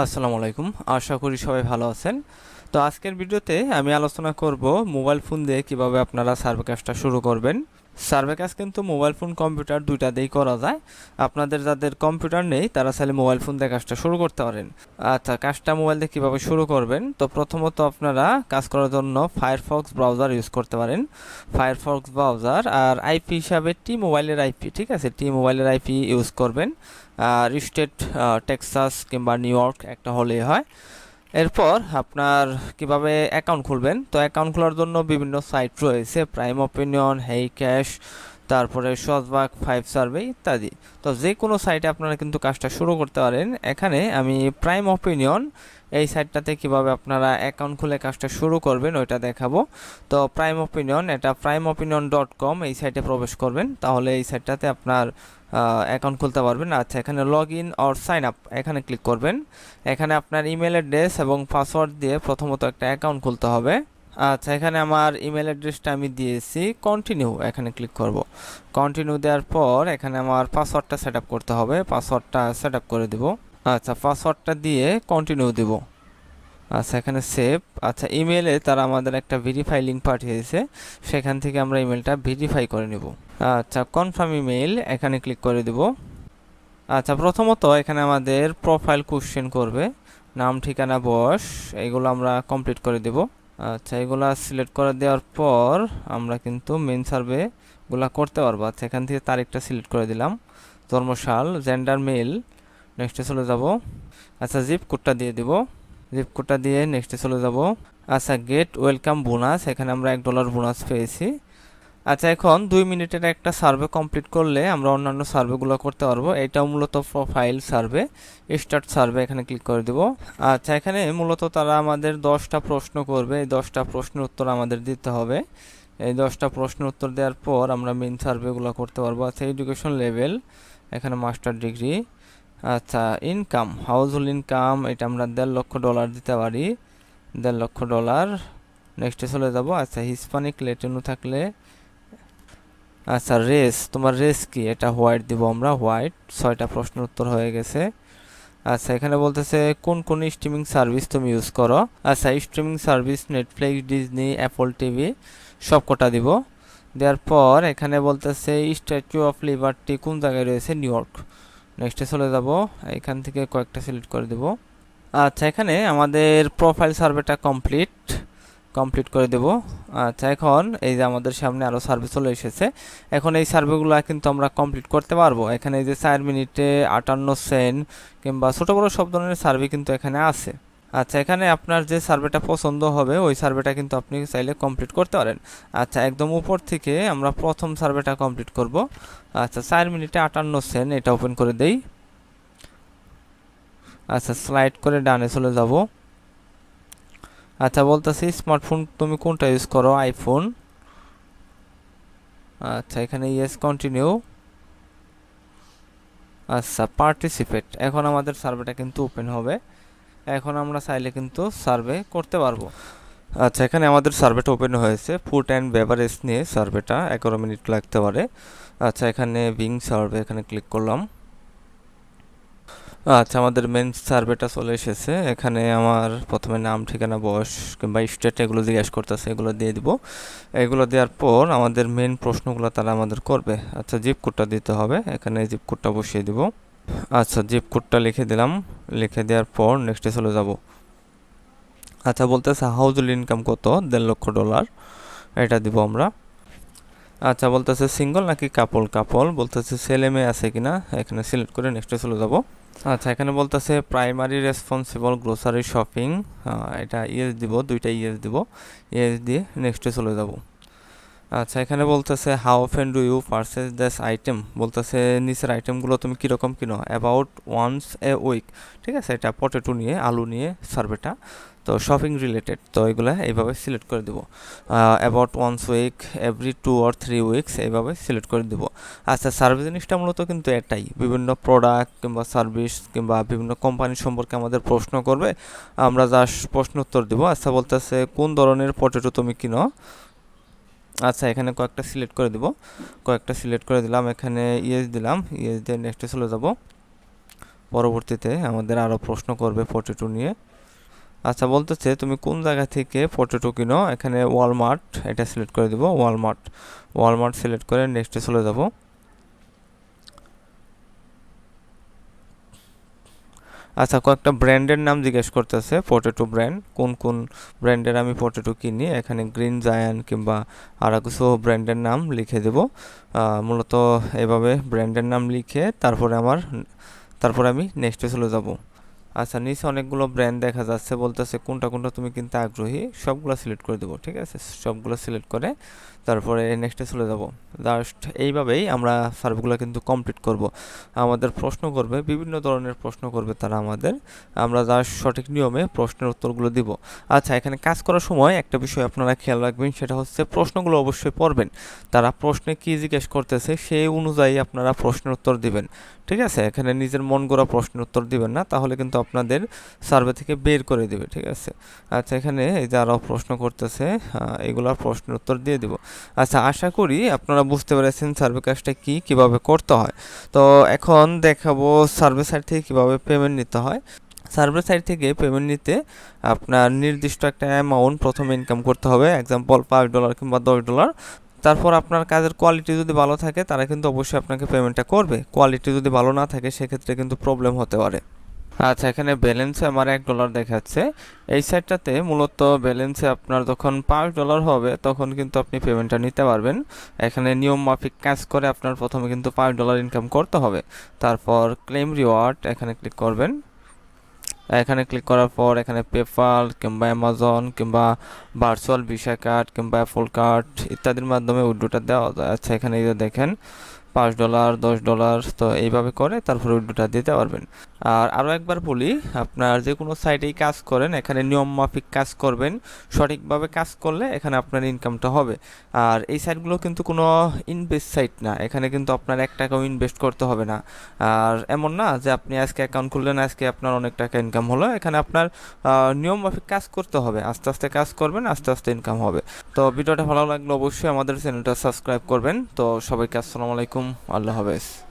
আসসালামু আলাইকুম। আশা করি সবাই ভালো আছেন। তো আজকের ভিডিওতে আমি আলোচনা করব মোবাইল ফোন দিয়ে কিভাবে আপনারা সার্ভে কাজটা শুরু করবেন। সার্ভে কাজ কিন্তু মোবাইল ফোন কম্পিউটার দুইটা দিয়েই করা যায়। আপনাদের যাদের কম্পিউটার নেই তারা চাইলে মোবাইল ফোন দিয়ে কাজটা শুরু করতে পারেন। আচ্ছা, কাজটা মোবাইল দিয়ে কীভাবে শুরু করবেন, তো প্রথমত আপনারা কাজ করার জন্য ফায়ারফক্স ব্রাউজার ইউজ করতে পারেন। ফায়ারফক্স ব্রাউজার আর আইপি হিসাবে টি মোবাইলের আইপি, ঠিক আছে, টি মোবাইলের আইপি ইউজ করবেন। আর স্টেট টেক্সাস কিংবা নিউ ইয়র্ক একটা হলেই হয়। এরপর আপনার কিভাবে অ্যাকাউন্ট খুলবেন, তো অ্যাকাউন্ট খোলার জন্য বিভিন্ন সাইট রয়েছে, প্রাইম ওপিনিয়ন, হেই ক্যাশ, তারপরে সজবাগ, ফাইভ সার্ভে ইত্যাদি। তো যে কোনো সাইটে আপনারা কিন্তু কাজটা শুরু করতে পারেন। এখানে আমি প্রাইম ওপিনিয়ন এই সাইটটাতে কিভাবে আপনারা অ্যাকাউন্ট খুলে কাজটা শুরু করবেন ওইটা দেখাবো। তো প্রাইম ওপিনিয়ন, এটা primeopinion.com, এই সাইটে প্রবেশ করবেন, তাহলে এই সাইটটাতে আপনার অ্যাকাউন্ট খুলতে পারবেন। আচ্ছা, এখানে log in or sign up এখানে ক্লিক করবেন। এখানে আপনার ইমেল অ্যাড্রেস এবং পাসওয়ার্ড দিয়ে প্রথমত একটা অ্যাকাউন্ট খুলতে হবে। আচ্ছা, এখানে আমার ইমেল অ্যাড্রেসটা আমি দিয়েছি, কন্টিনিউ এখানে ক্লিক করব। কন্টিনিউ দেওয়ার পর এখানে আমার পাসওয়ার্ডটা সেট আপ করতে হবে, পাসওয়ার্ডটা সেট আপ করে দেব। আচ্ছা, পাসওয়ার্ডটা দিয়ে কন্টিনিউ দেব। আচ্ছা, এখানে সেভ। আচ্ছা, ইমেলে তারা আমাদের একটা ভেরিফাই লিঙ্ক পাঠিয়েছে, সেখান থেকে আমরা ইমেলটা ভেরিফাই করে নেব। আচ্ছা, কনফার্ম ইমেইল এখানে ক্লিক করে দেব। আচ্ছা, প্রথমত এখানে আমাদের প্রোফাইল কোশ্চেন করবে, নাম, ঠিকানা, বয়স, এইগুলো আমরা কমপ্লিট করে দেব। আচ্ছা, এগুলো সিলেক্ট করে দেওয়ার পর আমরা কিন্তু মেন সার্ভেগুলো করতে পারবো। আচ্ছা, এখান থেকে তারিখটা সিলেক্ট করে দিলাম, জন্মসাল, জেন্ডার মেল, নেক্সটে চলে যাব। আচ্ছা, জিপ কোডটা দিয়ে দেব, জিপ কোডটা দিয়ে নেক্সটে চলে যাব। আচ্ছা, গেট ওয়েলকাম বোনাস, এখানে আমরা $1 বোনাস পেয়েছি। আচ্ছা, এখন 2 মিনিটের একটা সার্ভে কমপ্লিট করলে আমরা অন্যান্য সার্ভেগুলো করতে পারবো। এটাও মূলত প্রোফাইল সার্ভে, স্টার্ট সার্ভে এখানে ক্লিক করে দেব। আচ্ছা, এখানে মূলত তারা আমাদের 10টা প্রশ্ন করবে, এই 10টা প্রশ্নের উত্তর আমাদের দিতে হবে। এই 10টা প্রশ্নের উত্তর দেওয়ার পর আমরা মেন সার্ভেগুলো করতে পারবো। আচ্ছা, এডুকেশন লেভেল, এখানে মাস্টার ডিগ্রি। আচ্ছা, ইনকাম, হাউস হোল্ড ইনকাম, এটা আমরা $1.5 লক্ষ দিতে পারি, $1.5 লক্ষ। নেক্সটে চলে যাব। আচ্ছা, হিসপানিক ল্যাটিনো থাকলে। আচ্ছা, রেস, তোমার রেস কি, এটা হোয়াইট দিব আমরা, হোয়াইট। 6টা প্রশ্নের উত্তর হয়ে গেছে। আচ্ছা, এখানে বলতেছে কোন কোন স্ট্রিমিং সার্ভিস তুমি ইউজ করো। আচ্ছা, streaming service Netflix, Disney, Apple TV সব কটা দিব। দেওয়ার পর এখানে বলতেছে স্ট্যাচু অফ লিবার্টি কোন জায়গায় রয়েছে, নিউ ইয়র্ক। নেক্সটে চলে যাব, এখান থেকে কয়েকটা সিলেক্ট করে দেব। আচ্ছা, এখানে আমাদের প্রোফাইল সার্ভেটা কমপ্লিট করে দেব। আচ্ছা, এখন এই যে আমাদের সামনে আরও সার্ভে চলে এসেছে। এখন এই সার্ভেগুলো কিন্তু আমরা কমপ্লিট করতে পারবো। এখানে এই যে 4 মিনিটে 58 সেন্ট কিংবা ছোটো বড়ো সব ধরনের সার্ভে কিন্তু এখানে আছে। আচ্ছা, এখানে আপনার যে সার্ভেটা পছন্দ হবে ওই সার্ভেটা কিন্তু আপনি চাইলে কমপ্লিট করতে পারেন। আচ্ছা, একদম উপর থেকে আমরা প্রথম সার্ভেটা কমপ্লিট করব। আচ্ছা, 4 মিনিটে 58 সেন্ট, এটা ওপেন করে দেই। আচ্ছা, স্লাইড করে ডানে চলে যাব। আচ্ছা, বলতেছি স্মার্টফোন তুমি কোনটা ইউজ করো, আইফোন। আচ্ছা, এখানে ইয়েস, কন্টিনিউ। আচ্ছা, পার্টিসিপেট, এখন আমাদের সার্ভেটা কিন্তু ওপেন হবে। এখন আমরা চাইলে কিন্তু সার্ভে করতে পারবো। আচ্ছা, এখানে আমাদের সার্ভেটা ওপেন হয়েছে, ফুড অ্যান্ড বেভারেজ নিয়ে সার্ভেটা, 11 মিনিট লাগতে পারে। আচ্ছা, এখানে বিং সার্ভে এখানে ক্লিক করলাম। আচ্ছা, আমাদের মেন সার্ভেটা চলে এসেছে। এখানে আমার প্রথমে নাম, ঠিকানা, বয়স কিংবা স্টেট এগুলো জিজ্ঞেস করতেছে, এগুলো দিয়ে দিব। এগুলো দেওয়ার পর আমাদের মেন প্রশ্নগুলো তারা আমাদের করবে। আচ্ছা, জিপ কোডটা দিতে হবে, এখানে জিপ কোডটা বসিয়ে দিব। আচ্ছা, জিপ কোডটা লিখে দিলাম, লিখে দেওয়ার পর নেক্সটে চলে যাব। আচ্ছা, বলতেছে হাউস হোল্ড ইনকাম কত, $1.5 লক্ষ, এটা দিব আমরা। আচ্ছা, বলতেছে সিঙ্গল নাকি কাপল, বলতেছে ছেলে মেয়ে আছে কিনা, এখানে সিলেক্ট করে নেক্সটে চলে যাব। আচ্ছা, এখানে বলতেছে প্রাইমারি রেসপন্সিবল গ্রোসারি শপিং, এটা ইয়েস দিব, দুইটা ইয়েস দিব, ইয়েস দিয়ে নেক্সটে চলে যাব। আচ্ছা, এখানে বলতেছে how often do you purchase this item, বলতেছে নিচের আইটেমগুলো তুমি কীরকম কিনো, অ্যাবাউট ওয়ান্স এ উইক, ঠিক আছে, এটা পটেটো নিয়ে, আলু নিয়ে সার্ভেটা, তো শপিং রিলেটেড, তো এগুলো এইভাবে সিলেক্ট করে দেবো। About once week, every 2 or 3 weeks, এইভাবে সিলেক্ট করে দেবো। আচ্ছা, সার্ভিস জিনিসটা মূলত কিন্তু এটাই, বিভিন্ন প্রোডাক্ট কিংবা সার্ভিস কিংবা বিভিন্ন কোম্পানি সম্পর্কে আমাদের প্রশ্ন করবে, আমরা জাস্ট প্রশ্ন উত্তর দেবো। আচ্ছা, বলতেছে কোন ধরনের পটেটো তুমি কিনো। আচ্ছা, এখানে কয়েকটা সিলেক্ট করে দিব, কয়েকটা সিলেক্ট করে দিলাম, এখানে ইয়েস দিলাম, ইয়েস দিয়ে নেক্সটে চলে যাব। পরবর্তীতে আমাদের আরও প্রশ্ন করবে পটেটো নিয়ে। আচ্ছা, বলতেছে তুমি কোন জায়গা থেকে পটেটো কিনো, এখানে ওয়ালমার্ট এটা সিলেক্ট করে দেবো। ওয়ালমার্ট সিলেক্ট করে নেক্সটে চলে যাব। আচ্ছা, কয়েকটা ব্র্যান্ডের নাম জিজ্ঞেস করতেছে, পটেটো ব্র্যান্ড কোন কোন ব্র্যান্ডের আমি পটেটো কিনি। এখানে গ্রিন জায়ান্ট কিংবা আরও কিছু ব্র্যান্ডের নাম লিখে দেব। মূলত এভাবে ব্র্যান্ডের নাম লিখে তারপরে আমি নেক্সটে চলে যাব। আচ্ছা, নিচে অনেকগুলো ব্র্যান্ড দেখা যাচ্ছে, বলতেছে কোনটা কোনটা তুমি কিনতে আগ্রহী, সবগুলো সিলেক্ট করে দেবো। ঠিক আছে, সবগুলো সিলেক্ট করে তারপরে নেক্সটে চলে যাব। জাস্ট এইভাবেই আমরা সার্ভেগুলো কিন্তু কমপ্লিট করব। আমাদের প্রশ্ন করবে, বিভিন্ন ধরনের প্রশ্ন করবে তারা আমাদের, আমরা জাস্ট সঠিক নিয়মে প্রশ্নের উত্তরগুলো দিব। আচ্ছা, এখানে কাজ করার সময় একটা বিষয় আপনারা খেয়াল রাখবেন, সেটা হচ্ছে প্রশ্নগুলো অবশ্যই পড়বেন। তারা প্রশ্নে কী জিজ্ঞেস করতেছে সেই অনুযায়ী আপনারা প্রশ্নের উত্তর দিবেন। ঠিক আছে, এখানে নিজের মন গড়া প্রশ্নের উত্তর দিবেন না, তাহলে কিন্তু আপনাদের সার্ভে থেকে বের করে দিবে। ঠিক আছে। আচ্ছা, এখানে এই যে আরও প্রশ্ন করতেছে, এগুলোর প্রশ্নের উত্তর দিয়ে দিব। আচ্ছা, আশা করি আপনারা বুঝতে পেরেছেন সার্ভে কাজটা কিভাবে করতে হয়। তো এখন দেখাবো সার্ভে সাইট থেকে কিভাবে পেমেন্ট নিতে হয়। সার্ভে সাইট থেকে পেমেন্ট নিতে আপনার নির্দিষ্ট একটা অ্যামাউন্ট প্রথমে ইনকাম করতে হবে, এক্সাম্পল $5 কিংবা $10। তারপর আপনার কাজের কোয়ালিটি যদি ভালো থাকে তারা কিন্তু অবশ্যই আপনাকে পেমেন্টটা করবে। কোয়ালিটি যদি ভালো না থাকে সেক্ষেত্রে কিন্তু প্রবলেম হতে পারে। আচ্ছা, এখানে ব্যালেন্সে আমার $1 দেখাচ্ছে। এই সাইটটাতে মূলত ব্যালেন্সে আপনার যখন $5 হবে তখন কিন্তু আপনি পেমেন্টটা নিতে পারবেন। এখানে নিয়ম মাফিক কাজ করে আপনার প্রথমে কিন্তু $5 ইনকাম করতে হবে। তারপর ক্লেম রিওয়ার্ড এখানে ক্লিক করবেন। এখানে ক্লিক করার পর এখানে পেপাল কিংবা অ্যামাজন কিংবা ভার্চুয়াল ভিসা কার্ড কিংবা অ্যাপল কার্ড ইত্যাদির মাধ্যমে উইথড্রটা দেওয়া যায়। আচ্ছা, এখানে এই যে দেখেন $5, $10, তো এইভাবে করে তারপরে উইথড্রটা দিতে পারবেন। আর আরও একবার বলি, আপনার যে কোনো সাইটেই কাজ করেন এখানে নিয়ম মাফিক কাজ করবেন, সঠিকভাবে কাজ করলে এখানে আপনার ইনকামটা হবে। আর এই সাইটগুলো কিন্তু কোনো ইনভেস্ট সাইট না, এখানে কিন্তু আপনার $1 ইনভেস্ট করতে হবে না। আর এমন না যে আপনি আজকে অ্যাকাউন্ট খুললেন আজকে আপনার অনেক টাকা ইনকাম হলো, এখানে আপনার নিয়ম মাফিক কাজ করতে হবে, আস্তে আস্তে কাজ করবেন, আস্তে আস্তে ইনকাম হবে। তো ভিডিওটা ভালো লাগলে অবশ্যই আমাদের চ্যানেলটা সাবস্ক্রাইব করবেন। তো সবাইকে আসসালামু আলাইকুম, আল্লাহ হাফেজ।